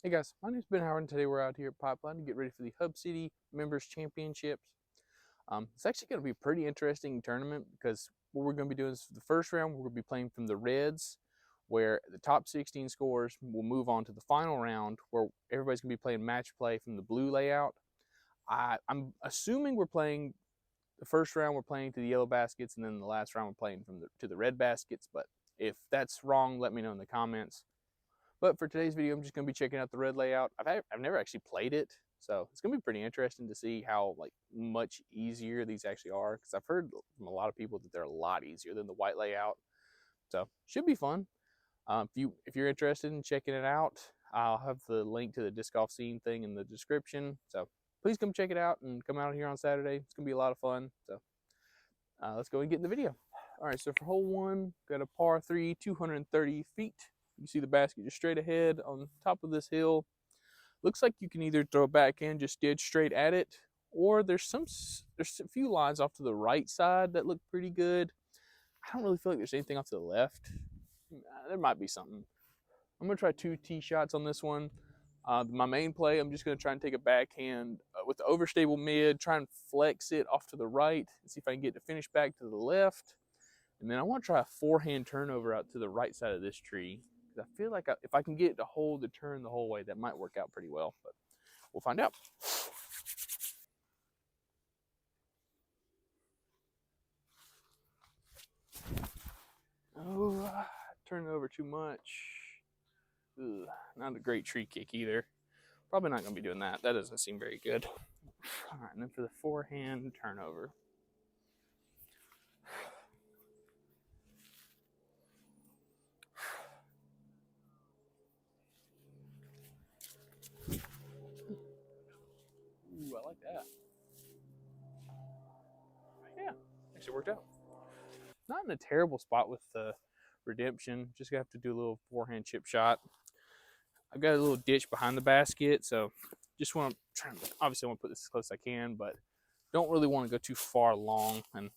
Hey guys, my name's Ben Howard, and today we're out here at Pipeline to get ready for the Hubcity Members Championships. It's actually going to be a pretty interesting tournament because what we're going to be doing is the first round, we're going to be playing from the Reds, where the top 16 scores will move on to the final round, where everybody's going to be playing match play from the blue layout. I'm assuming we're playing the first round, we're playing to the yellow baskets, and then the last round, we're playing to the red baskets. But if that's wrong, let me know in the comments. But for today's video, I'm just going to be checking out the red layout. I've never actually played it, so it's going to be pretty interesting to see how much easier these actually are. Because I've heard from a lot of people that they're a lot easier than the white layout. So should be fun. If you're interested in checking it out, I'll have the link to the disc golf scene thing in the description. So please come check it out and come out here on Saturday. It's going to be a lot of fun. So let's go and get in the video. All right, so for hole one, got a par 3, 230 feet. You see the basket just straight ahead on top of this hill. Looks like you can either throw a backhand just dead straight at it, or there's a few lines off to the right side that look pretty good. I don't really feel like there's anything off to the left. There might be something. I'm gonna try 2 tee shots on this one. My main play, I'm just gonna try and take a backhand with the overstable mid, try and flex it off to the right, and see if I can get to finish back to the left. And then I want to try a forehand turnover out to the right side of this tree. I feel like if I can get it to hold the turn the whole way, that might work out pretty well. But we'll find out. Oh, turn it over too much. Ugh, not a great tree kick either. Probably not going to be doing that. That doesn't seem very good. All right, and then for the forehand turnover. Ooh, I like that. Yeah, actually worked out. Not in a terrible spot with the redemption. Just gonna have to do a little forehand chip shot. I've got a little ditch behind the basket, so just want to try. Obviously, I want to put this as close as I can, but don't really want to go too far long, and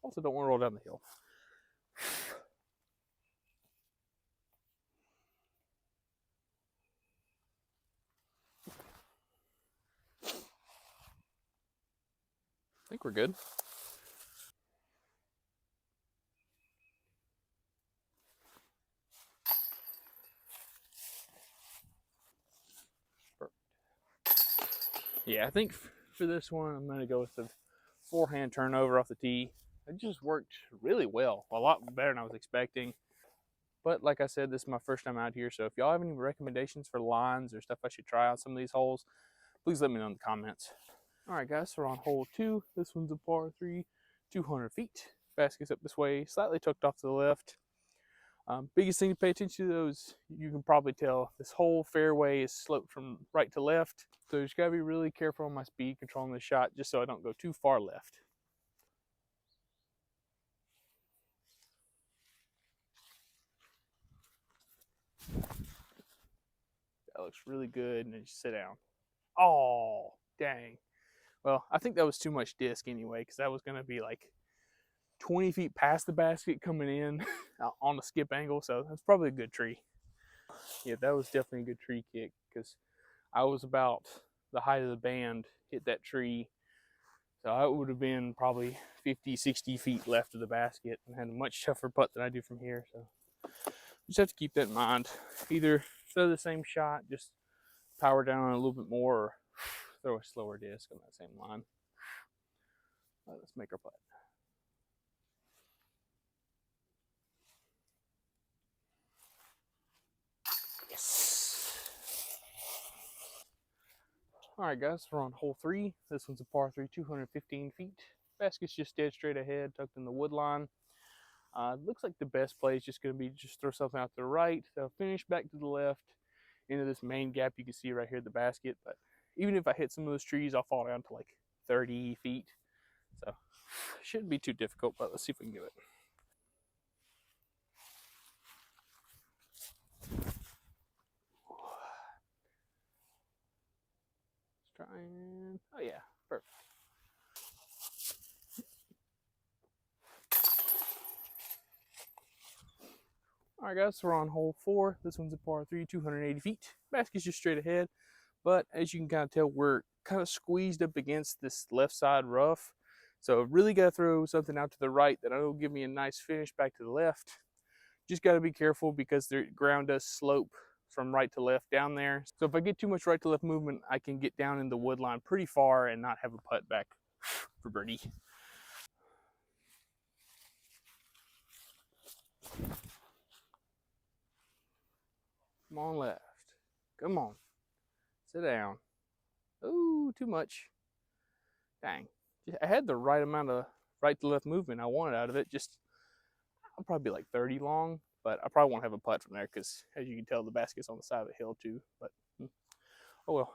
also don't want to roll down the hill. I think we're good. Yeah, I think for this one, I'm going to go with the forehand turnover off the tee. It just worked really well, a lot better than I was expecting. But like I said, this is my first time out here, so if y'all have any recommendations for lines or stuff I should try on some of these holes, please let me know in the comments. All right, guys, so we're on hole 2. This one's a par 3, 200 feet. Basket's up this way, slightly tucked off to the left. Biggest thing to pay attention to, though, is you can probably tell this whole fairway is sloped from right to left. So you just got to be really careful on my speed control on the shot just so I don't go too far left. That looks really good, and then you sit down. Oh, dang. Well, I think that was too much disc anyway, because that was going to be like 20 feet past the basket coming in on a skip angle, so that's probably a good tree. Yeah, that was definitely a good tree kick, because I was about the height of the band, hit that tree. So I would have been probably 50, 60 feet left of the basket and had a much tougher putt than I do from here. So just have to keep that in mind. Either throw the same shot, just power down a little bit more, or throw a slower disc on that same line. Let's make our putt. Yes. All right, guys, we're on hole 3. This one's a par 3, 215 feet. Basket's just dead straight ahead, tucked in the wood line. Looks like the best play is just going to be just throw something out to the right. So finish back to the left into this main gap you can see right here at the basket. But even if I hit some of those trees, I'll fall down to like 30 feet. So shouldn't be too difficult, but let's see if we can do it. Let's try and, oh yeah, perfect. All right, guys, so we're on hole 4. This one's a par 3, 280 feet. Basket's just straight ahead, but as you can kind of tell, we're kind of squeezed up against this left side rough. So really got to throw something out to the right that will give me a nice finish back to the left. Just got to be careful because the ground does slope from right to left down there. So if I get too much right to left movement, I can get down in the wood line pretty far and not have a putt back for birdie. Come on, left. Come on. Sit down. Ooh, too much. Dang. I had the right amount of right to left movement I wanted out of it. Just, I'll probably be like 30 long, but I probably won't have a putt from there because, as you can tell, the basket's on the side of the hill too. But, oh well.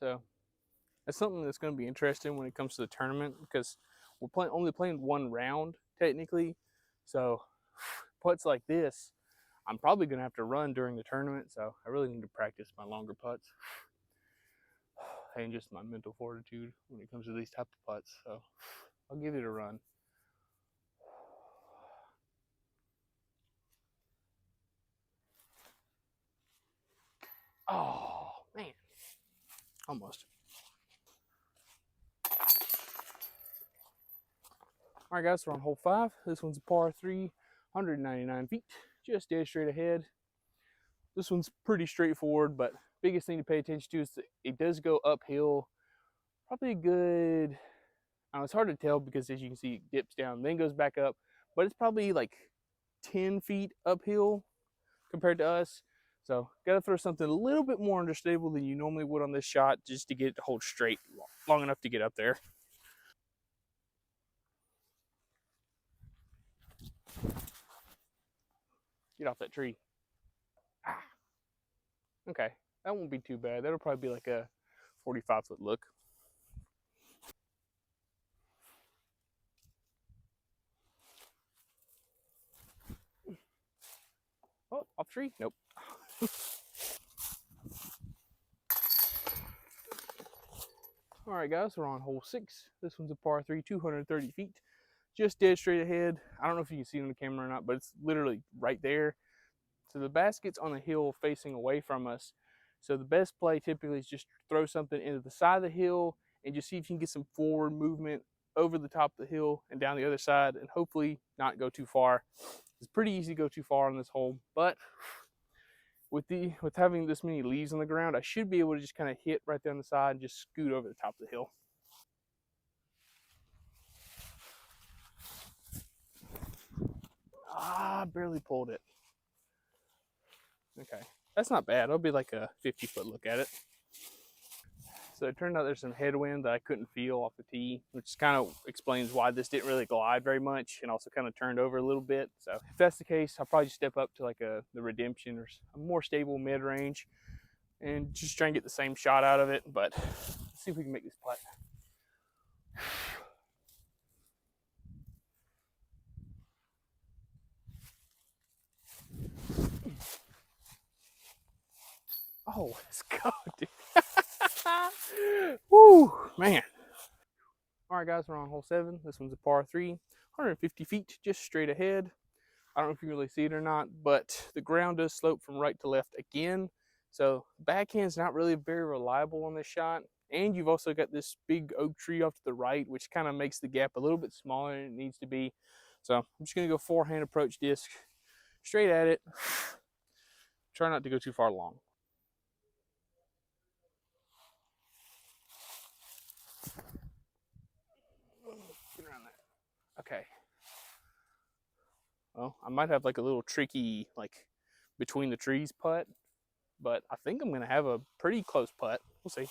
So, that's something that's going to be interesting when it comes to the tournament because we're only playing one round technically. So, putts like this, I'm probably going to have to run during the tournament. So, I really need to practice my longer putts and just my mental fortitude when it comes to these type of putts. So, I'll give it a run. Oh, man. Almost. All right, guys, we're on hole 5. This one's a par 3, 199 feet, just dead straight ahead. This one's pretty straightforward, but biggest thing to pay attention to is that it does go uphill. Probably a good, it's hard to tell because as you can see, it dips down, then goes back up, but it's probably like 10 feet uphill compared to us. So, got to throw something a little bit more understable than you normally would on this shot just to get it to hold straight long enough to get up there. Get off that tree. Ah, okay, that won't be too bad. That'll probably be like a 45-foot look. Oh, off tree? Nope. All right, guys, we're on hole 6. This one's a par 3, 230 feet, just dead straight ahead. I don't know if you can see it on the camera or not, but it's literally right there. So the basket's on the hill facing away from us. So the best play typically is just throw something into the side of the hill and just see if you can get some forward movement over the top of the hill and down the other side and hopefully not go too far. It's pretty easy to go too far on this hole, but with having this many leaves on the ground, I should be able to just kind of hit right there on the side and just scoot over the top of the hill. Ah, barely pulled it. Okay, that's not bad. It'll be like a 50-foot look at it. So it turned out there's some headwind that I couldn't feel off the tee, which kind of explains why this didn't really glide very much and also kind of turned over a little bit. So if that's the case, I'll probably just step up to like the Redemption or a more stable mid-range and just try and get the same shot out of it. But let's see if we can make this putt. Oh, let's go, dude. Woo, man. All right, guys, we're on hole 7. This one's a par 3, 150 feet, just straight ahead. I don't know if you can really see it or not, but the ground does slope from right to left again. So backhand's not really very reliable on this shot. And you've also got this big oak tree off to the right, which kind of makes the gap a little bit smaller than it needs to be. So I'm just going to go forehand approach disc, straight at it. Try not to go too far long. Get around that. Okay. Well, I might have like a little tricky, like between the trees putt, but I think I'm going to have a pretty close putt. We'll see.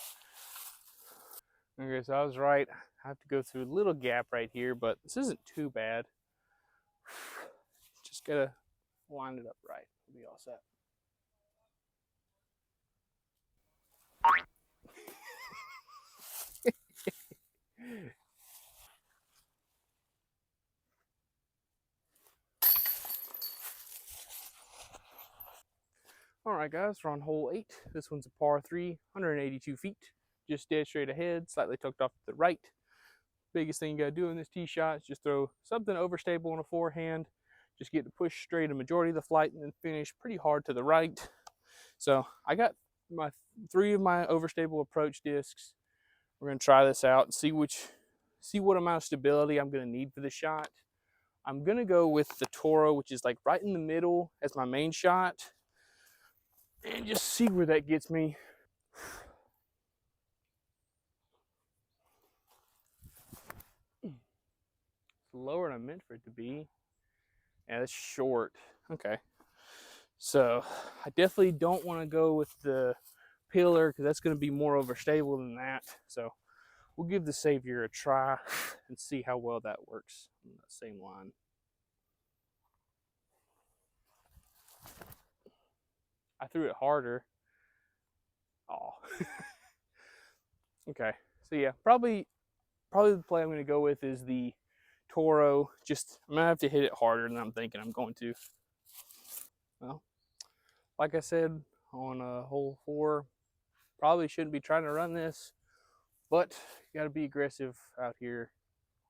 Okay, so I was right. I have to go through a little gap right here, but this isn't too bad. Just gotta line it up right. We'll be all set. All right, guys, we're on hole 8. This one's a par 3, 182 feet, just dead straight ahead, slightly tucked off to the right. Biggest thing you gotta do in this tee shot is just throw something overstable on a forehand. Just get to push straight a majority of the flight and then finish pretty hard to the right. So I got my 3 of my overstable approach discs. We're gonna try this out and see what amount of stability I'm gonna need for the shot. I'm gonna go with the Toro, which is like right in the middle as my main shot, and just see where that gets me. It's lower than I meant for it to be. Yeah, that's short. Okay. So I definitely don't want to go with the pillar because that's going to be more overstable than that. So we'll give the Savior a try and see how well that works on that same line. I threw it harder. Oh. Okay. So yeah, probably the play I'm going to go with is the Toro. Just I'm going to have to hit it harder than I'm thinking I'm going to. Well, like I said on hole 4, probably shouldn't be trying to run this, but you got to be aggressive out here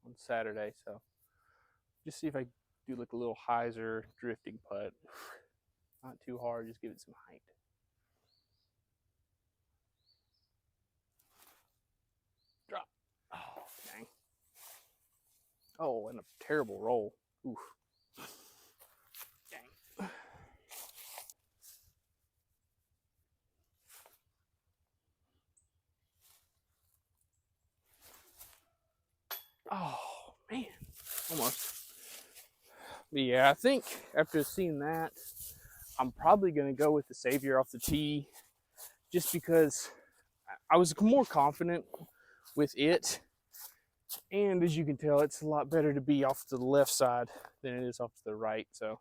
on Saturday. So just see if I do like a little hyzer drifting putt. Not too hard, just give it some height. Drop. Oh, dang. Oh, and a terrible roll. Oof. Dang. Oh, man. Almost. But yeah, I think after seeing that, I'm probably going to go with the Savior off the tee just because I was more confident with it. And as you can tell, it's a lot better to be off to the left side than it is off to the right. So,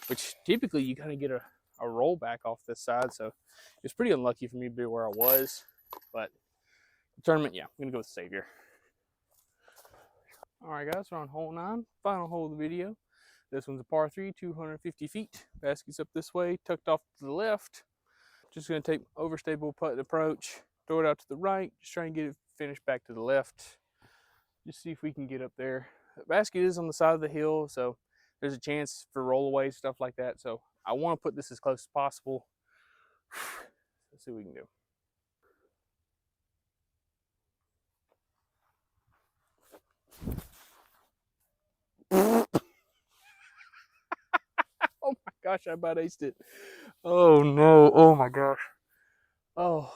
which typically you kind of get a roll back off this side. So it's pretty unlucky for me to be where I was. But the tournament, yeah, I'm going to go with Savior. All right, guys, we're on hole 9, final hole of the video. This one's a par 3, 250 feet. Basket's up this way, tucked off to the left. Just going to take overstable putt approach, throw it out to the right, just try and get it finished back to the left. Just see if we can get up there. The basket is on the side of the hill, so there's a chance for rollaway, stuff like that. So I want to put this as close as possible. Let's see what we can do. Oh my gosh, I about aced it. Oh no, oh my gosh. Oh,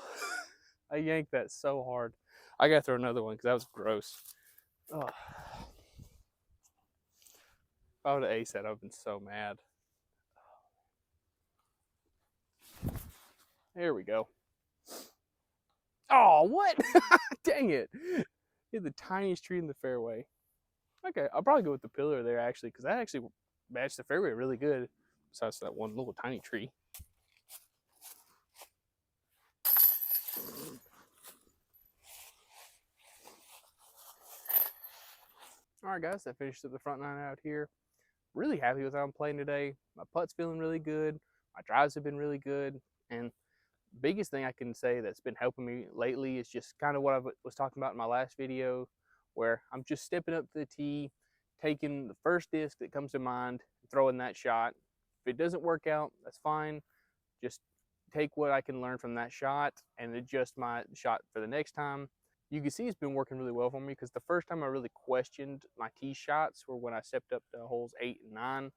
I yanked that so hard. I gotta throw another one because that was gross. Oh. If I would have aced that, I've been so mad. There we go. Oh, what? Dang it. Hit the tiniest tree in the fairway. Okay, I'll probably go with the pillar there actually, because that actually matched the fairway really good. Besides that one little tiny tree. All right, guys, that finished up the front 9 out here. Really happy with how I'm playing today. My putt's feeling really good. My drives have been really good. And the biggest thing I can say that's been helping me lately is just kind of what I was talking about in my last video, where I'm just stepping up to the tee, taking the first disc that comes to mind, throwing that shot. If it doesn't work out, that's fine. Just take what I can learn from that shot and adjust my shot for the next time. You can see it's been working really well for me because the first time I really questioned my tee shots were when I stepped up to holes 8 and 9.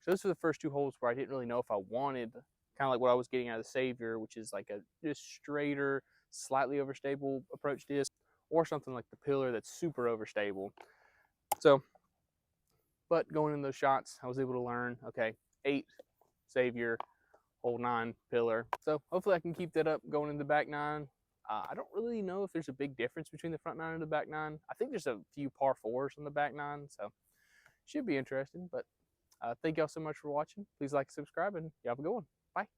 So those were the first 2 holes where I didn't really know if I wanted kind of like what I was getting out of the Savior, which is like a just straighter, slightly overstable approach disc, or something like the pillar that's super overstable. So, but going in those shots, I was able to learn, okay, 8 Savior, hole 9 pillar. So hopefully I can keep that up going in the back 9. I don't really know if there's a big difference between the front 9 and the back 9. I think there's a few par 4s on the back 9, so should be interesting. But thank y'all so much for watching. Please like, subscribe, and y'all have a good one. Bye.